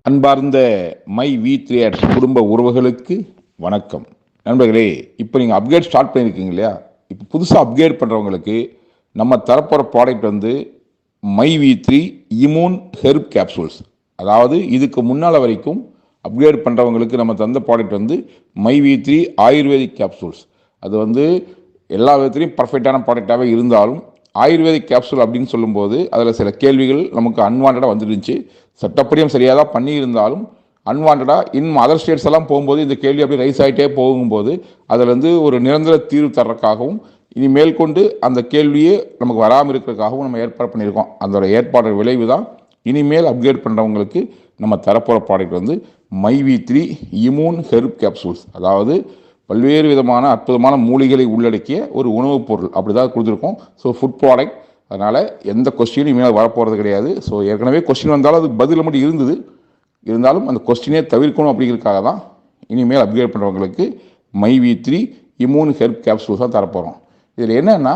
அன்பார்ந்த my வி3 ads குடும்ப உறவுகளுக்கு வணக்கம். நண்பர்களே, இப்போ நீங்கள் அப்கிரேட் ஸ்டார்ட் பண்ணியிருக்கீங்க இல்லையா? இப்போ புதுசாக அப்கிரேட் பண்ணுறவங்களுக்கு நம்ம தரப்போகிற ப்ராடக்ட் வந்து மை வி3 இம்யூன் ஹெர்ப் கேப்சூல்ஸ். அதாவது இதுக்கு முன்னால் வரைக்கும் அப்கிரேட் பண்ணுறவங்களுக்கு நம்ம தந்த ப்ராடக்ட் வந்து மை வி3 ஆயுர்வேதிக் கேப்சூல்ஸ். அது வந்து எல்லா விதத்துலையும் பர்ஃபெக்டான ப்ராடக்டாகவே இருந்தாலும் ஆயுர்வேதிக் கேப்சூல் அப்படின்னு சொல்லும்போது அதில் சில கேள்விகள் நமக்கு அன்வான்டாக வந்துருந்துச்சு. சட்டப்படியும் சரியாக தான் பண்ணியிருந்தாலும் அன்வான்டாக இன்னும் அதர் ஸ்டேட்ஸ் எல்லாம் போகும்போது இந்த கேள்வி அப்படி ரைஸ் ஆகிட்டே போகும்போது அதில் வந்து ஒரு நிரந்தர தீர்வு தர்றதுக்காகவும் இனிமேல் கொண்டு அந்த கேள்வியே நமக்கு வராமல் இருக்கிறதுக்காகவும் நம்ம ஏற்பாடு பண்ணியிருக்கோம். அதோட ஏற்பாடு விளைவு தான் இனிமேல் அப்கிரேட் பண்ணுறவங்களுக்கு நம்ம தரப்போகிற ப்ராடக்ட் வந்து மை வி3 இம்யூன் ஹெர்ப் கேப்சூல்ஸ். அதாவது பல்வேறு விதமான அற்புதமான மூலிகளை உள்ளடக்கிய ஒரு உணவுப் பொருள் அப்படி தான் கொடுத்துருக்கோம். So food product. அதனால் எந்த கொஸ்டினும் இனிமேல் வரப்போகிறது கிடையாது. ஸோ ஏற்கனவே கொஸ்டின் வந்தாலும் அதுக்கு பதில் மட்டும் இருந்தது. இருந்தாலும் அந்த கொஸ்டினே தவிர்க்கணும் அப்படிங்கிறதுக்காக தான் இனிமேல் அப்கிரேட் பண்ணுறவங்களுக்கு மை வி3 இம்யூன் ஹெர்ப் கேப்சூல்ஸ் தான் தரப்போகிறோம். இதில் என்னென்னா,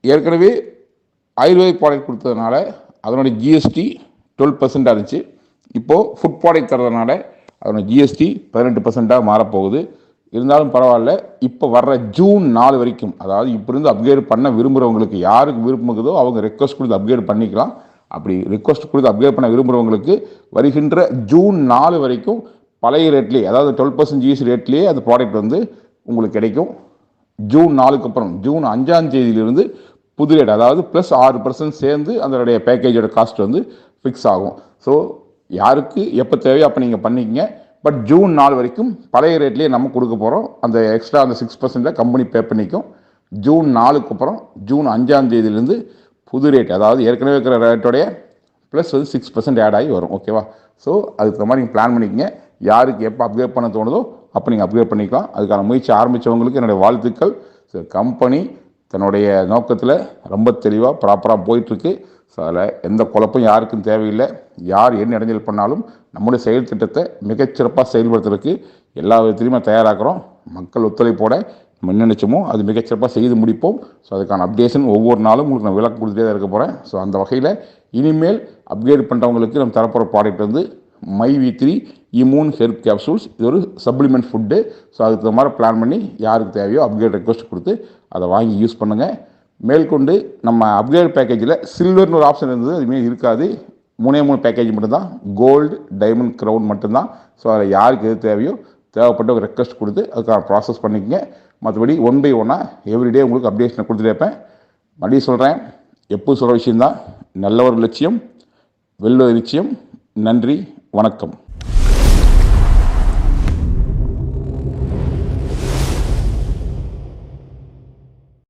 ஏற்கனவே ஆயுர்வேதிக் ப்ராடக்ட் கொடுத்ததுனால அதனுடைய ஜிஎஸ்டி 12% இருந்துச்சு. இப்போது ஃபுட் ப்ராடக்ட் தரதுனால அதனுடைய ஜிஎஸ்டி 18% மாறப்போகுது. இருந்தாலும் பரவாயில்ல. இப்போ வர்ற ஜூன் 4 வரைக்கும், அதாவது இப்போ இருந்து அப்கிரேட் பண்ண விரும்புகிறவங்களுக்கு யாருக்கு விருப்பம் இருக்குதோ அவங்க ரெக்வஸ்ட் கொடுத்து அப்கிரேட் பண்ணிக்கலாம். அப்படி ரெக்வஸ்ட் கொடுத்து அப்கிரேட் பண்ண விரும்புகிறவங்களுக்கு வருகின்ற ஜூன் 4 வரைக்கும் பழைய ரேட்லேயே, அதாவது 12% ஜிஎஸ்டி ரேட்லேயே அந்த ப்ராடக்ட் வந்து உங்களுக்கு கிடைக்கும். ஜூன் 4க்கு அப்புறம் ஜூன் 5ஆம் தேதியிலிருந்து புது ரேட், அதாவது ப்ளஸ் 6% சேர்ந்து அதனுடைய பேக்கேஜோட காஸ்ட் வந்து ஃபிக்ஸ் ஆகும். ஸோ யாருக்கு எப்போ தேவையோ அப்போ நீங்கள் பண்ணிக்கங்க. பட் ஜூன் 4 வரைக்கும் பழைய ரேட்லேயே நம்ம கொடுக்க போகிறோம். அந்த எக்ஸ்ட்ரா அந்த 6% கம்பெனி பே பண்ணிக்கும். ஜூன் 4க்கு அப்புறம் ஜூன் 5ஆம் தேதியிலேருந்து புது ரேட், அதாவது ஏற்கனவே இருக்கிற ரேட்டோடைய ப்ளஸ் வந்து 6% ஆட் ஆகி வரும். ஓகேவா? ஸோ அதுக்கு மாதிரி நீங்கள் பிளான் பண்ணிக்கங்க. யாருக்கு எப்போ அப்கிரேட் பண்ண தோணுதோ அப்போ நீங்கள் அப்கிரேட் பண்ணிக்கலாம். அதுக்கான முயற்சி ஆரம்பித்தவங்களுக்கு என்னுடைய வாழ்த்துக்கள். ஸோ கம்பெனி தன்னுடைய நோக்கத்தில் ரொம்ப தெளிவாக ப்ராப்பராக போயிட்டுருக்கு. ஸோ அதில் எந்த குழப்பம் யாருக்கும் தேவையில்லை. யார் என்ன இடைஞ்சல் பண்ணாலும் நம்முடைய செயல் திட்டத்தை மிகச்சிறப்பாக செயல்படுத்துறதுக்கு எல்லா விதத்திலையுமே தயாராகிறோம். மக்கள் ஒத்துழைப்போட நம்ம என்ன நினைச்சோமோ அது மிகச்சிறப்பாக செய்து முடிப்போம். ஸோ அதுக்கான அப்டேஷன் ஒவ்வொரு நாளும் உங்களுக்கு நான் விளக்கு கொடுத்துட்டே தான் இருக்க போகிறேன். ஸோ அந்த வகையில் இனிமேல் அப்கிரேட் பண்ணுறவங்களுக்கு நம்ம தரப்போகிற ப்ராடக்ட் வந்து மை வி3 இம்யூன் ஹெர்ப் கேப்சூல்ஸ். இது ஒரு சப்ளிமெண்ட் ஃபுட்டு. ஸோ அதுக்கு மாதிரி பிளான் பண்ணி யாருக்கு தேவையோ அப்கிரேட் ரெக்வஸ்ட் கொடுத்து அதை வாங்கி யூஸ் பண்ணுங்கள். மேற்கொண்டு நம்ம அப்கிரேட் பேக்கேஜில் சில்வர்னு ஒரு ஆப்ஷன் இருந்தது, அதுமாரி இருக்காது. 3 பேக்கேஜ் மட்டும்தான். கோல்டு, டைமண்ட், க்ரௌன் மட்டும்தான். ஸோ அதில் யாருக்கு எது தேவையோ தேவைப்பட்ட ஒரு ரெக்வஸ்ட் கொடுத்து அதுக்கான ப்ராசஸ் பண்ணிக்கங்க. மற்றபடி 1 by 1 எவ்ரிடே உங்களுக்கு அப்டேஷனை கொடுத்துட்டே இருப்பேன். மறுபடியும் சொல்கிறேன், எப்போது சொல்கிற விஷயந்தான், நல்ல ஒரு லட்சியம் வெல்வது நிச்சயம். நன்றி, வணக்கம்.